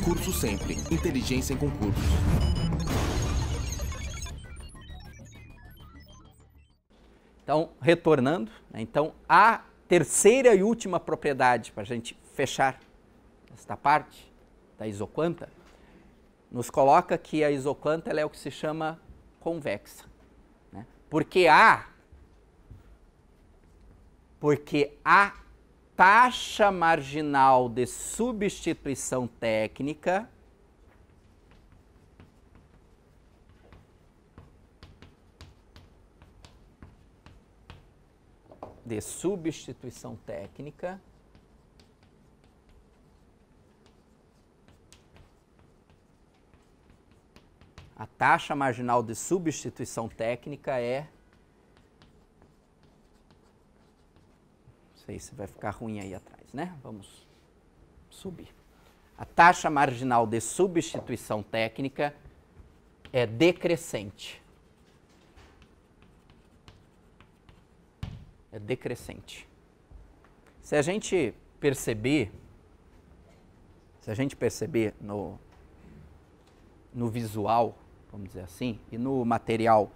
Concurso Sempre. Inteligência em concursos. Então, retornando, né? Então, a terceira e última propriedade, para a gente fechar esta parte da isoquanta, nos coloca que a isoquanta ela é o que se chama convexa. Né? Porque a taxa marginal de substituição técnica a taxa marginal de substituição técnica é, não sei se vai ficar ruim aí atrás, né? Vamos subir. A taxa marginal de substituição técnica é decrescente. É decrescente. Se a gente perceber no visual, vamos dizer assim, e no material,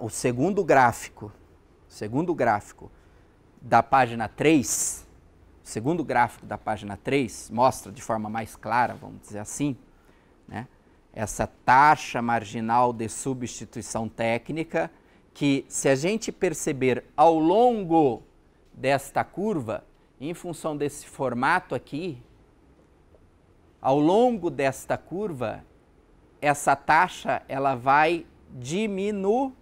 o segundo gráfico da página 3, mostra de forma mais clara, vamos dizer assim, né, essa taxa marginal de substituição técnica, que se a gente perceber ao longo desta curva, em função desse formato aqui, ao longo desta curva, essa taxa ela vai diminuindo.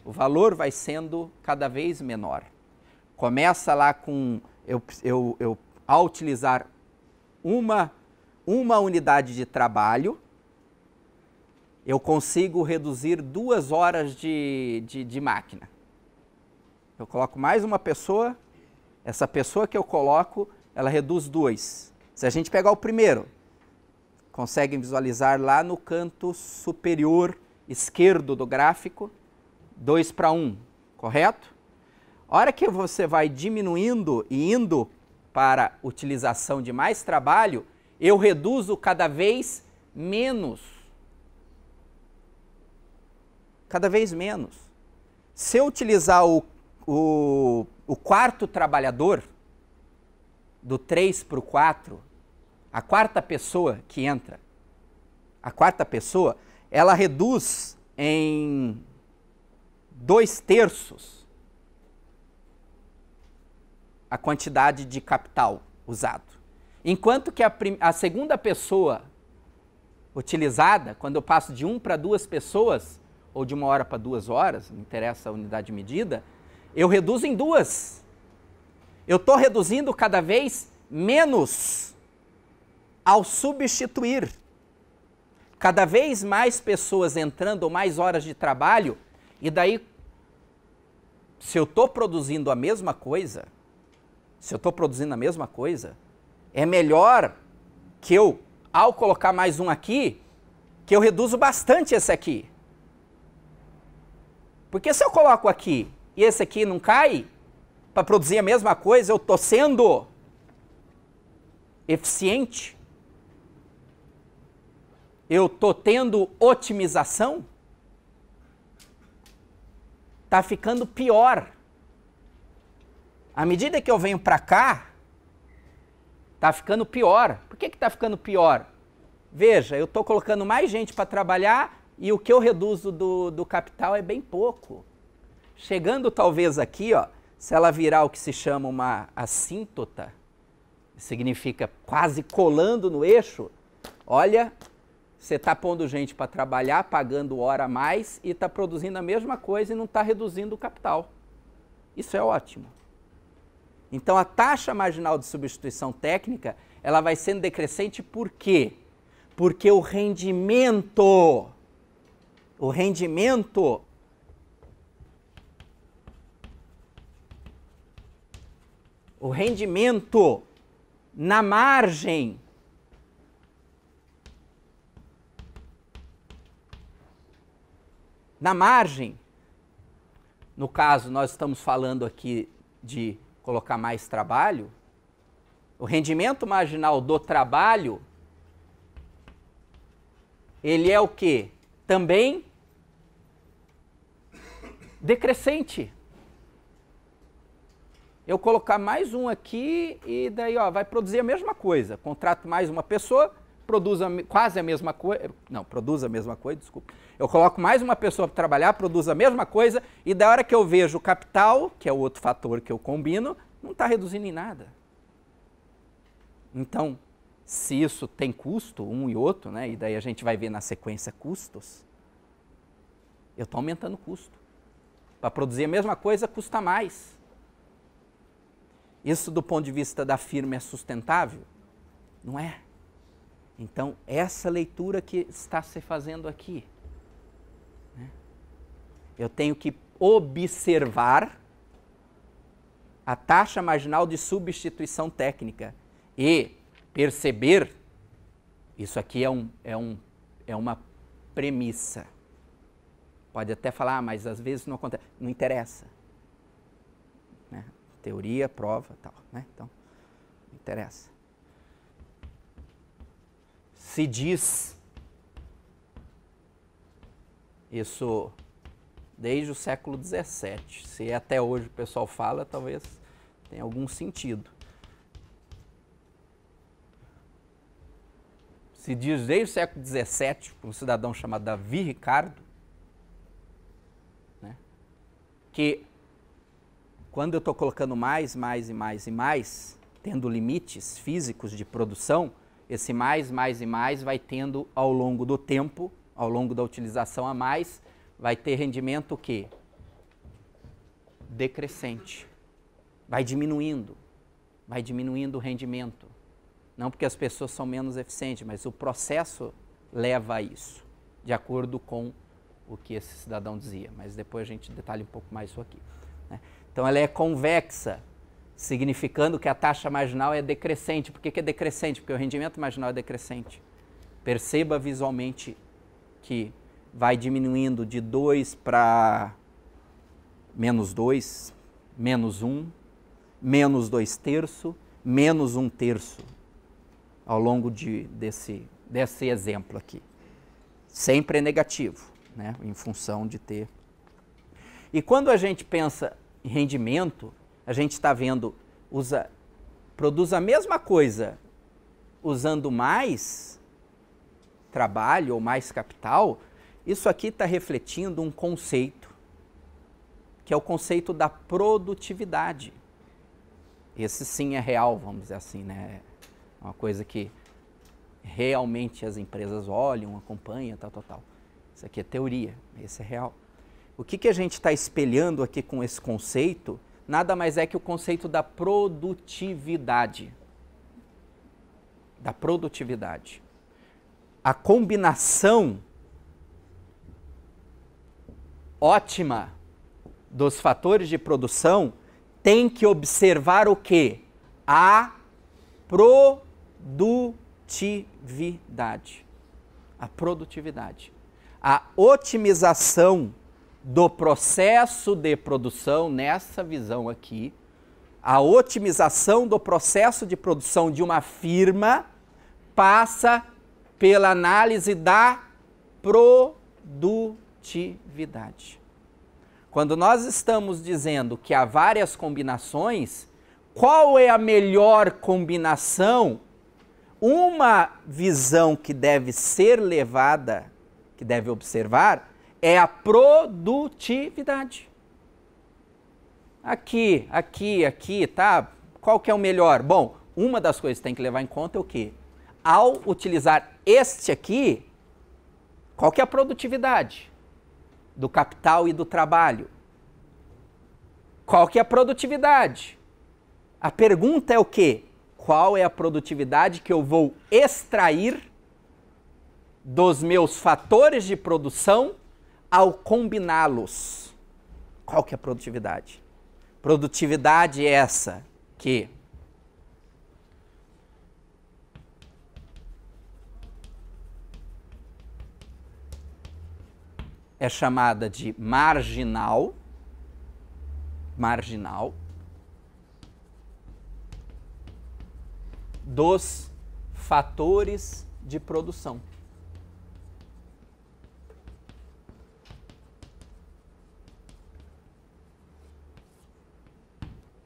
O valor vai sendo cada vez menor. Começa lá com, ao utilizar uma unidade de trabalho, eu consigo reduzir 2 horas de máquina. Eu coloco mais uma pessoa, essa pessoa que eu coloco, ela reduz 2. Se a gente pegar o primeiro, conseguem visualizar lá no canto superior esquerdo do gráfico, 2:1, correto? A hora que você vai diminuindo e indo para utilização de mais trabalho, eu reduzo cada vez menos. Cada vez menos. Se eu utilizar o quarto trabalhador, do 3 para o 4, a quarta pessoa que entra, ela reduz em 2/3 a quantidade de capital usado. Enquanto que a segunda pessoa utilizada, quando eu passo de 1 para 2 pessoas, ou de 1 hora para 2 horas, não interessa a unidade de medida, eu reduzo em 2. Eu estou reduzindo cada vez menos ao substituir. Cada vez mais pessoas entrando, mais horas de trabalho, e daí, se eu estou produzindo a mesma coisa, é melhor que eu, ao colocar mais um aqui, que eu reduzo bastante esse aqui. Porque se eu coloco aqui e esse aqui não cai, para produzir a mesma coisa, eu estou sendo eficiente? Eu estou tendo otimização? Está ficando pior. À medida que eu venho para cá, está ficando pior. Por que está ficando pior? Veja, eu estou colocando mais gente para trabalhar e o que eu reduzo do capital é bem pouco. Chegando talvez aqui, ó, se ela virar o que se chama uma assíntota, significa quase colando no eixo, olha, você está pondo gente para trabalhar, pagando hora a mais e está produzindo a mesma coisa e não está reduzindo o capital. Isso é ótimo. Então a taxa marginal de substituição técnica, ela vai sendo decrescente por quê? Porque o rendimento na margem no caso nós estamos falando aqui de colocar mais trabalho, O rendimento marginal do trabalho, ele é o quê? Também decrescente. Eu colocar mais um aqui e daí ó, vai produzir a mesma coisa. Contrato mais uma pessoa, produz quase a mesma coisa. Não, produz a mesma coisa, desculpa. Eu coloco mais uma pessoa para trabalhar, produz a mesma coisa e da hora que eu vejo o capital, que é o outro fator que eu combino, não está reduzindo em nada. Então, se isso tem custo, um e outro, né, e daí a gente vai ver na sequência custos, eu estou aumentando o custo. Para produzir a mesma coisa, custa mais. Isso, do ponto de vista da firma, é sustentável? Não é. Então, essa leitura que está se fazendo aqui. Né? Eu tenho que observar a taxa marginal de substituição técnica e perceber, isso aqui é uma premissa. Pode até falar, mas às vezes não acontece. Não interessa. Né? Teoria, prova, tal. Né? Então, não interessa. Se diz isso desde o século XVII. Se até hoje o pessoal fala, talvez tenha algum sentido. Se diz desde o século XVII, por um cidadão chamado Davi Ricardo, né, que quando eu estou colocando mais, tendo limites físicos de produção, esse mais e mais vai tendo ao longo do tempo, ao longo da utilização a mais, vai ter rendimento o quê? Decrescente. Vai diminuindo o rendimento. Não porque as pessoas são menos eficientes, mas o processo leva a isso, de acordo com o que esse cidadão dizia. Mas depois a gente detalha um pouco mais isso aqui. Né? Então ela é convexa, significando que a taxa marginal é decrescente. Por que é decrescente? Porque o rendimento marginal é decrescente. Perceba visualmente que vai diminuindo de 2 para menos 2, menos 1, menos 2/3, menos 1/3 ao longo desse exemplo aqui. Sempre é negativo, né? Em função de ter. E quando a gente pensa em rendimento, a gente está vendo, produz a mesma coisa usando mais trabalho ou mais capital. Isso aqui está refletindo um conceito, que é o conceito da produtividade. Esse sim é real, vamos dizer assim, né? É uma coisa que realmente as empresas olham, acompanham, tal. Isso aqui é teoria, esse é real. O que a gente está espelhando aqui com esse conceito, nada mais é que o conceito da produtividade. Da produtividade. A combinação ótima dos fatores de produção tem que observar o quê? A produtividade. A produtividade. A otimização do processo de produção, nessa visão aqui, a otimização do processo de produção de uma firma passa pela análise da produtividade. Quando nós estamos dizendo que há várias combinações, qual é a melhor combinação? Uma visão que deve ser levada, que deve observar, é a produtividade. Aqui, tá? Qual que é o melhor? Bom, uma das coisas que tem que levar em conta é o quê? Ao utilizar este aqui, qual que é a produtividade do capital e do trabalho? Qual que é a produtividade? A pergunta é o quê? Qual é a produtividade que eu vou extrair dos meus fatores de produção ao combiná-los? Qual que é a produtividade? Produtividade é essa que é chamada de marginal, dos fatores de produção.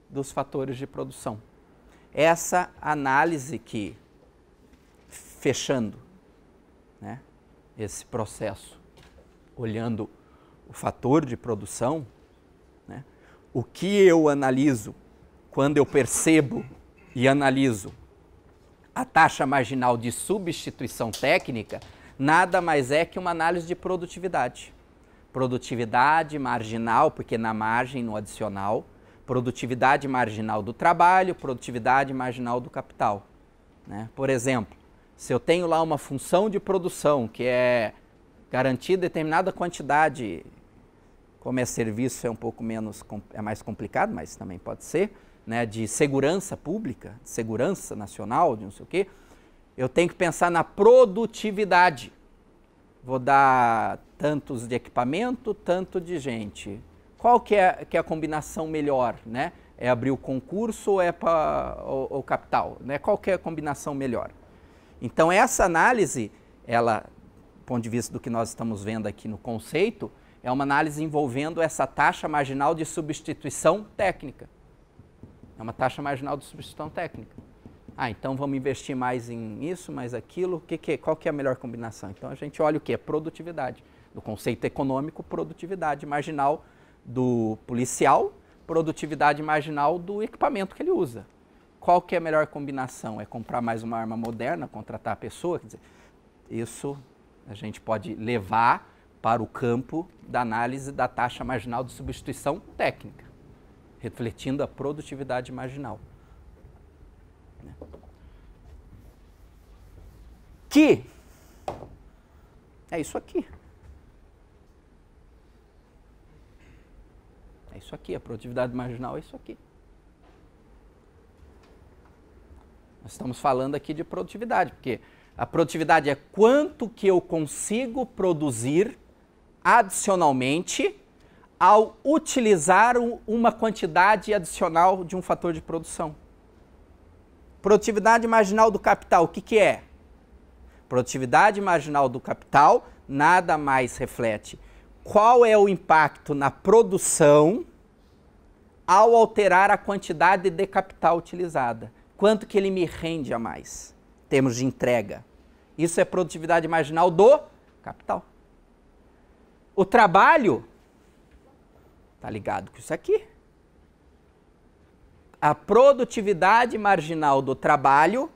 Dos fatores de produção. Essa análise que, fechando, né, esse processo, olhando o fator de produção, né, o que eu analiso quando eu percebo e analiso a taxa marginal de substituição técnica, nada mais é que uma análise de produtividade. Produtividade marginal, porque na margem, no adicional, produtividade marginal do trabalho, produtividade marginal do capital, né? Por exemplo, se eu tenho lá uma função de produção que é garantir determinada quantidade, como é serviço é um pouco menos, é mais complicado, mas também pode ser, né, de segurança pública, de segurança nacional, de não sei o quê, eu tenho que pensar na produtividade. Vou dar tantos de equipamento, tanto de gente. Qual que é a combinação melhor, né? É abrir o concurso ou é para o capital, né? Qual que é a combinação melhor? Então essa análise, ela, do ponto de vista do que nós estamos vendo aqui no conceito, é uma análise envolvendo essa taxa marginal de substituição técnica. É uma taxa marginal de substituição técnica. Ah, então vamos investir mais em isso, mais aquilo. Qual que é a melhor combinação? Então a gente olha o que? Produtividade. Do conceito econômico, produtividade marginal do policial, produtividade marginal do equipamento que ele usa. Qual que é a melhor combinação? É comprar mais uma arma moderna, contratar a pessoa? Quer dizer, isso a gente pode levar para o campo da análise da taxa marginal de substituição técnica, refletindo a produtividade marginal. Que é isso aqui. É isso aqui, a produtividade marginal é isso aqui. Nós estamos falando aqui de produtividade, porque a produtividade é quanto que eu consigo produzir adicionalmente ao utilizar uma quantidade adicional de um fator de produção. Produtividade marginal do capital, o que é? Produtividade marginal do capital nada mais reflete qual é o impacto na produção ao alterar a quantidade de capital utilizada. Quanto que ele me rende a mais, em termos de entrega. Isso é produtividade marginal do capital. O trabalho está ligado com isso aqui. A produtividade marginal do trabalho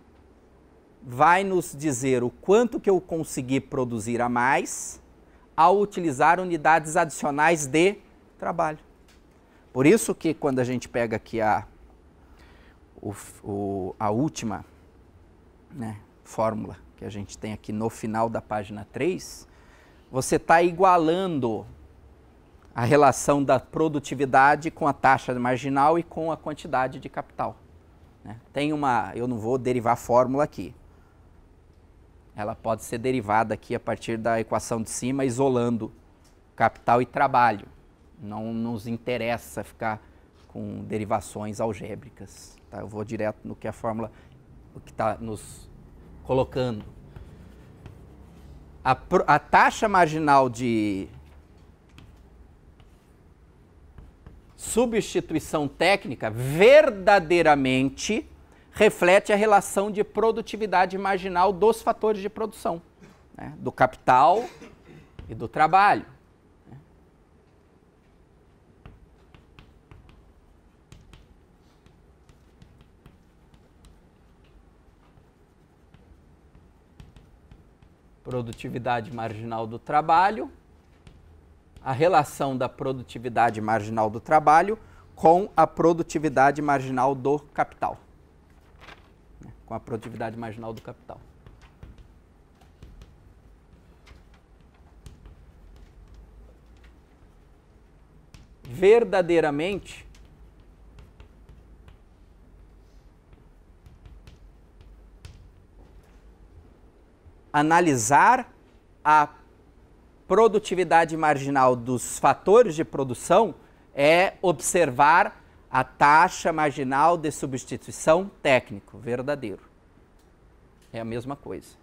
vai nos dizer o quanto que eu consegui produzir a mais ao utilizar unidades adicionais de trabalho. Por isso que quando a gente pega aqui a última, né, fórmula que a gente tem aqui no final da página 3, você está igualando a relação da produtividade com a taxa marginal e com a quantidade de capital, né? Tem eu não vou derivar a fórmula aqui. Ela pode ser derivada aqui a partir da equação de cima, isolando capital e trabalho. Não nos interessa ficar com derivações algébricas, tá? Eu vou direto no que a fórmula, o que está nos colocando. A taxa marginal de substituição técnica verdadeiramente reflete a relação de produtividade marginal dos fatores de produção, né? Do capital e do trabalho. Né? Produtividade marginal do trabalho, a relação da produtividade marginal do trabalho com a produtividade marginal do capital. Com a produtividade marginal do capital. Verdadeiramente, analisar a produtividade marginal dos fatores de produção é observar a taxa marginal de substituição técnico, verdadeiro. é a mesma coisa.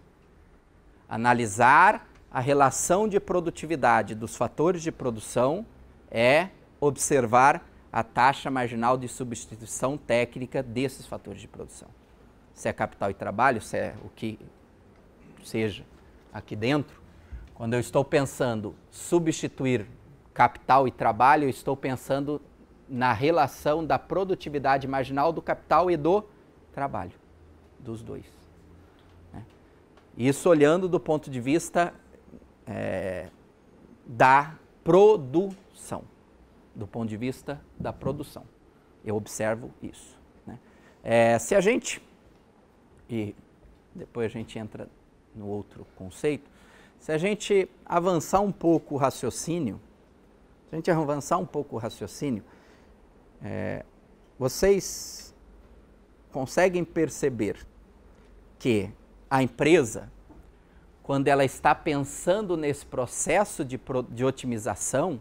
Analisar a relação de produtividade dos fatores de produção é observar a taxa marginal de substituição técnica desses fatores de produção. Se é capital e trabalho, se é o que seja aqui dentro, quando eu estou pensando substituir capital e trabalho, eu estou pensando na relação da produtividade marginal do capital e do trabalho, dos dois. Isso olhando do ponto de vista da produção, do ponto de vista da produção. Eu observo isso. Se a gente, e depois a gente entra no outro conceito, se a gente avançar um pouco o raciocínio, vocês conseguem perceber que a empresa, quando ela está pensando nesse processo de otimização,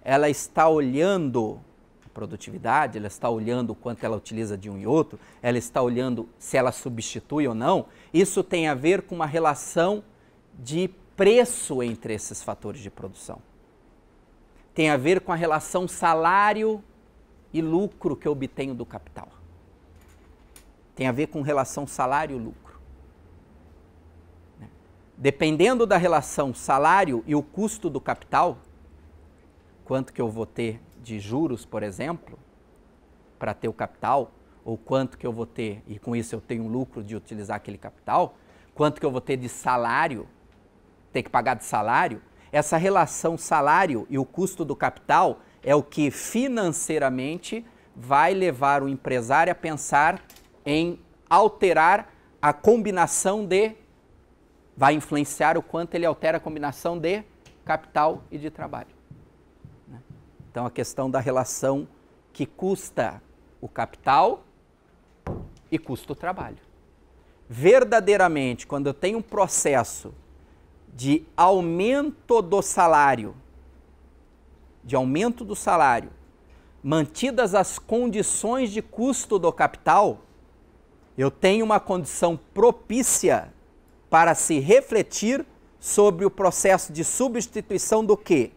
ela está olhando a produtividade, ela está olhando o quanto ela utiliza de um e outro, ela está olhando se ela substitui ou não. Isso tem a ver com uma relação de preço entre esses fatores de produção. Tem a ver com a relação salário e lucro que eu obtenho do capital. Tem a ver com relação salário e lucro. Dependendo da relação salário e o custo do capital, quanto que eu vou ter de juros, por exemplo, para ter o capital, ou quanto que eu vou ter, e com isso eu tenho um lucro de utilizar aquele capital, quanto que eu vou ter de salário, ter que pagar de salário, essa relação salário e o custo do capital é o que financeiramente vai levar o empresário a pensar em alterar a combinação vai influenciar o quanto ele altera a combinação de capital e de trabalho. Então, a questão da relação que custa o capital e custa o trabalho. Verdadeiramente, quando eu tenho um processo de aumento do salário, mantidas as condições de custo do capital, eu tenho uma condição propícia para se refletir sobre o processo de substituição do quê?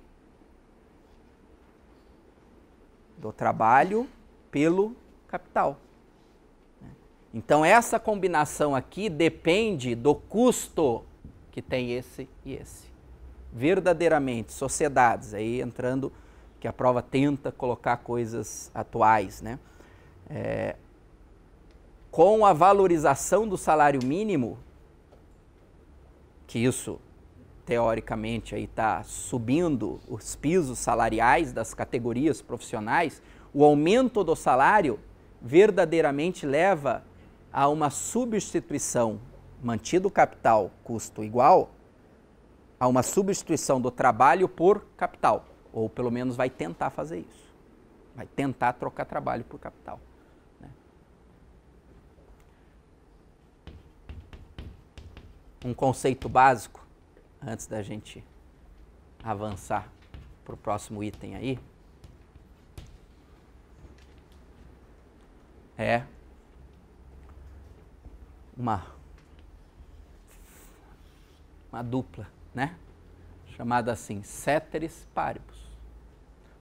Do trabalho pelo capital. Então, essa combinação aqui depende do custo que tem esse e esse. Verdadeiramente, sociedades, aí entrando, que a prova tenta colocar coisas atuais, né? Com a valorização do salário mínimo, que isso, teoricamente, aí está subindo os pisos salariais das categorias profissionais, o aumento do salário verdadeiramente leva a uma substituição, mantido o capital, custo igual, a uma substituição do trabalho por capital, ou pelo menos vai tentar fazer isso, vai tentar trocar trabalho por capital. Um conceito básico, antes da gente avançar para o próximo item aí, é uma dupla, né? Chamada assim, ceteris paribus.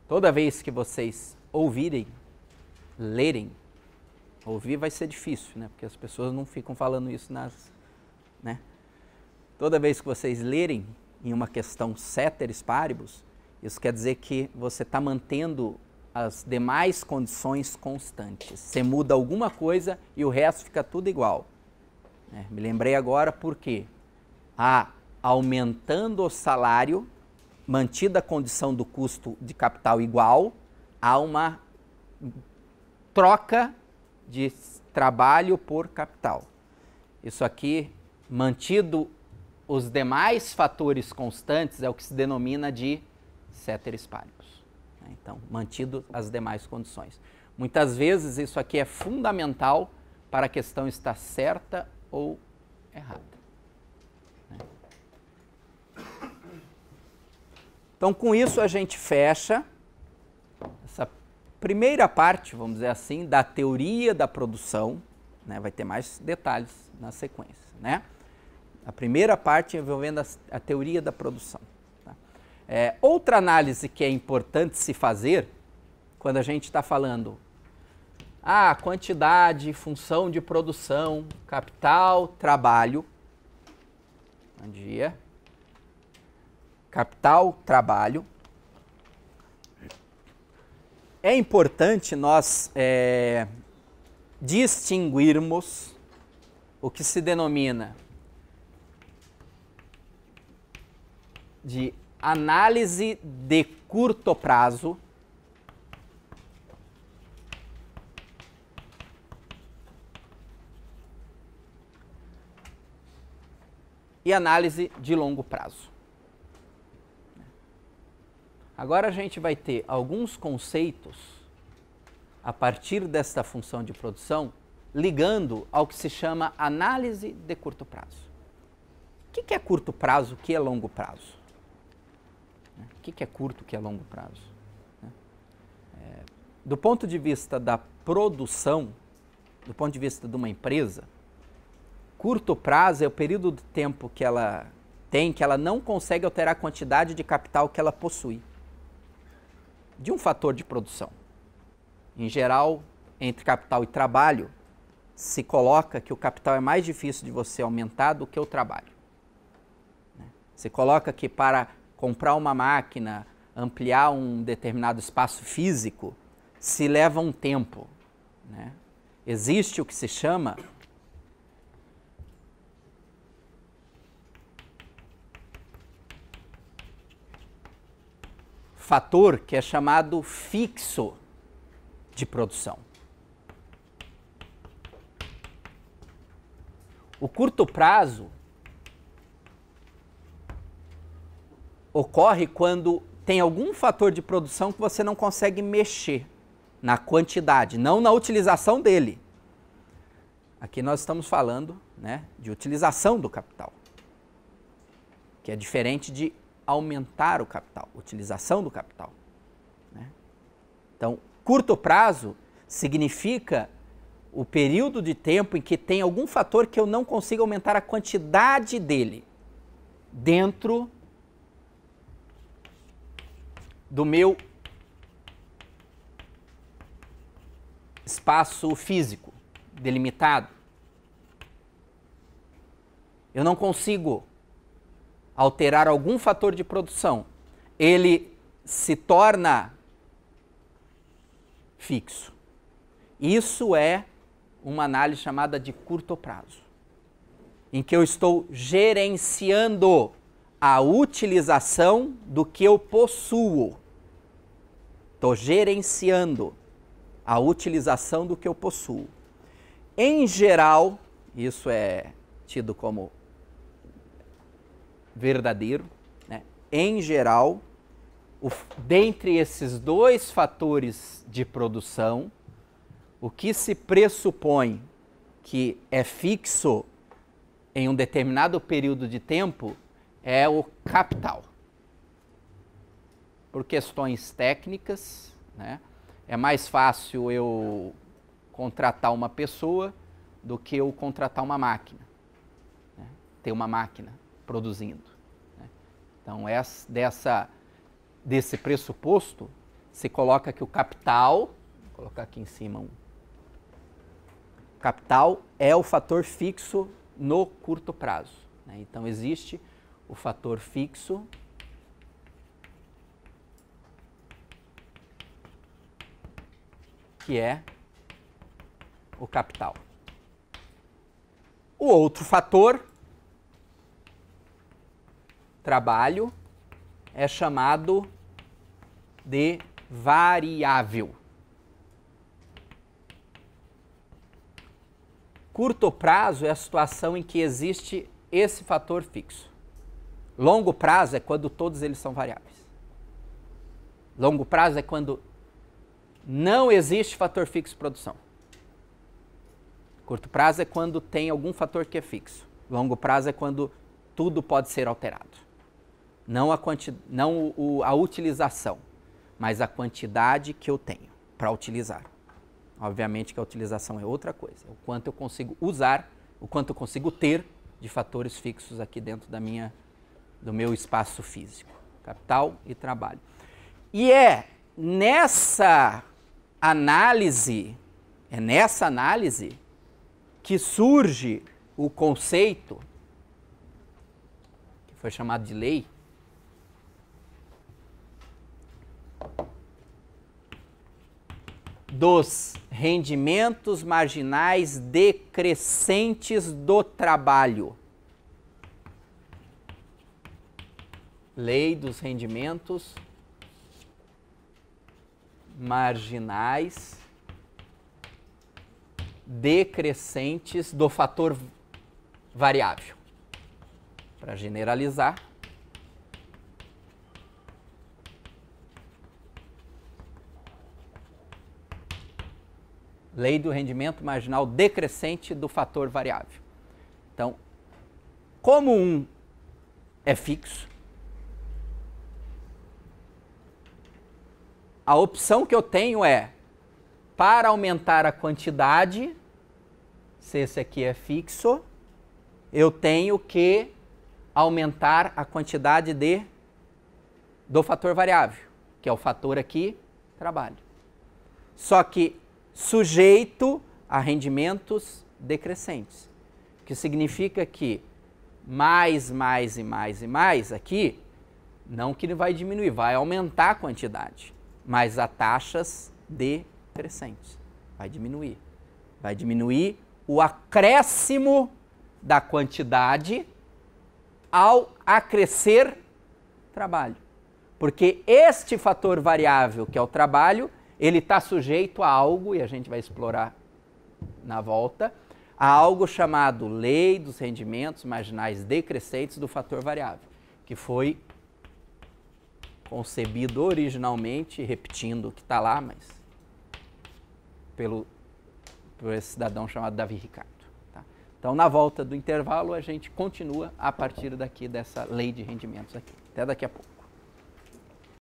Toda vez que vocês ouvirem, lerem, ouvir vai ser difícil, né? Porque as pessoas não ficam falando isso né? Toda vez que vocês lerem em uma questão ceteris paribus, isso quer dizer que você está mantendo as demais condições constantes. Você muda alguma coisa e o resto fica tudo igual. Me lembrei agora porque aumentando o salário, mantida a condição do custo de capital igual, há uma troca de trabalho por capital. Isso aqui, mantido os demais fatores constantes, é o que se denomina de ceteris paribus. Então, mantido as demais condições. Muitas vezes isso aqui é fundamental para a questão estar certa ou errada. Então, com isso a gente fecha essa primeira parte, vamos dizer assim, da teoria da produção, né? Vai ter mais detalhes na sequência, né? A primeira parte envolvendo a teoria da produção. Tá? Outra análise que é importante se fazer quando a gente está falando quantidade, função de produção, capital, trabalho. Bom dia. Capital, trabalho. É importante nós distinguirmos o que se denomina de análise de curto prazo e análise de longo prazo. Agora a gente vai ter alguns conceitos a partir desta função de produção ligando ao que se chama análise de curto prazo. O que é curto prazo, o que é longo prazo? O que é curto, o que é longo prazo? Do ponto de vista da produção, do ponto de vista de uma empresa, curto prazo é o período de tempo que ela tem, que ela não consegue alterar a quantidade de capital que ela possui, de um fator de produção. Em geral, entre capital e trabalho, se coloca que o capital é mais difícil de você aumentar do que o trabalho. Se coloca que para comprar uma máquina, ampliar um determinado espaço físico, se leva um tempo, né? Existe o que se chama fator que é chamado fixo de produção. O curto prazo ocorre quando tem algum fator de produção que você não consegue mexer na quantidade, não na utilização dele. Aqui nós estamos falando, né, de utilização do capital, que é diferente de aumentar o capital, utilização do capital, né? Então, curto prazo significa o período de tempo em que tem algum fator que eu não consigo aumentar a quantidade dele dentro do meu espaço físico delimitado. Eu não consigo alterar algum fator de produção. Ele se torna fixo. Isso é uma análise chamada de curto prazo, em que eu estou gerenciando a utilização do que eu possuo. Estou gerenciando a utilização do que eu possuo. Em geral, isso é tido como verdadeiro, né? Em geral, dentre esses dois fatores de produção, o que se pressupõe que é fixo em um determinado período de tempo é o capital. Por questões técnicas, né? É mais fácil eu contratar uma pessoa do que eu contratar uma máquina, né? Ter uma máquina produzindo, né? Então, desse pressuposto, se coloca que o capital, vou colocar aqui em cima o capital é o fator fixo no curto prazo, né? Então, existe o fator fixo que é o capital. O outro fator, trabalho, é chamado de variável. Curto prazo é a situação em que existe esse fator fixo. Longo prazo é quando todos eles são variáveis. Longo prazo é quando não existe fator fixo de produção. Curto prazo é quando tem algum fator que é fixo. Longo prazo é quando tudo pode ser alterado. Não a utilização, mas a quantidade que eu tenho para utilizar. Obviamente que a utilização é outra coisa, é o quanto eu consigo usar, o quanto eu consigo ter de fatores fixos aqui dentro do meu espaço físico, capital e trabalho. E é nessa análise que surge o conceito, que foi chamado de lei, dos rendimentos marginais decrescentes do trabalho. Lei dos rendimentos marginais decrescentes do fator variável. Para generalizar, lei do rendimento marginal decrescente do fator variável. Então, como um é fixo, a opção que eu tenho é, para aumentar a quantidade, se esse aqui é fixo, eu tenho que aumentar a quantidade do fator variável, que é o fator aqui, trabalho. Só que sujeito a rendimentos decrescentes, que significa que mais aqui, não que ele vai diminuir, vai aumentar a quantidade, mas a taxas decrescentes, vai diminuir. Vai diminuir o acréscimo da quantidade ao acrescer trabalho. Porque este fator variável, que é o trabalho, ele está sujeito a algo, e a gente vai explorar na volta, a algo chamado Lei dos Rendimentos Marginais Decrescentes do Fator Variável, que foi concebido originalmente, repetindo o que está lá, mas por esse cidadão chamado Davi Ricardo. Tá? Então, na volta do intervalo, a gente continua a partir daqui dessa lei de rendimentos aqui. Até daqui a pouco.